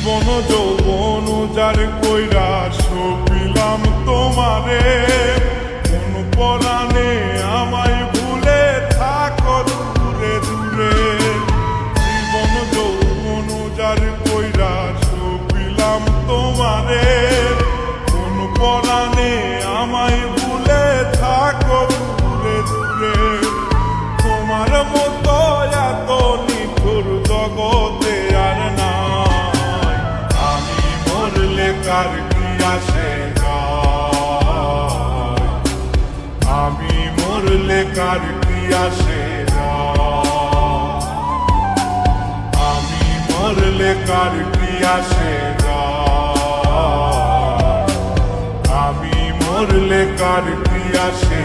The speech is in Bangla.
জীবন যৌবন যার কইরা সপিলাম তোমারে, কোন পরাণে আমায় ভুলে থাকো দূরে দূরে। জীবন যৌবন যার কইরা সপিলাম তোমারে, কোন পরাণে আমায় ভুলে থাকো দূরে দূরে। তোমার মতো এত নিঠুর জগতে আর নাই, আমি মরলে কার কি আসে যায়, আমি মরলে কার কি আসে যায়, আমি মরলে কার কি আসে যায়, আমি মরলে কার কি আসে।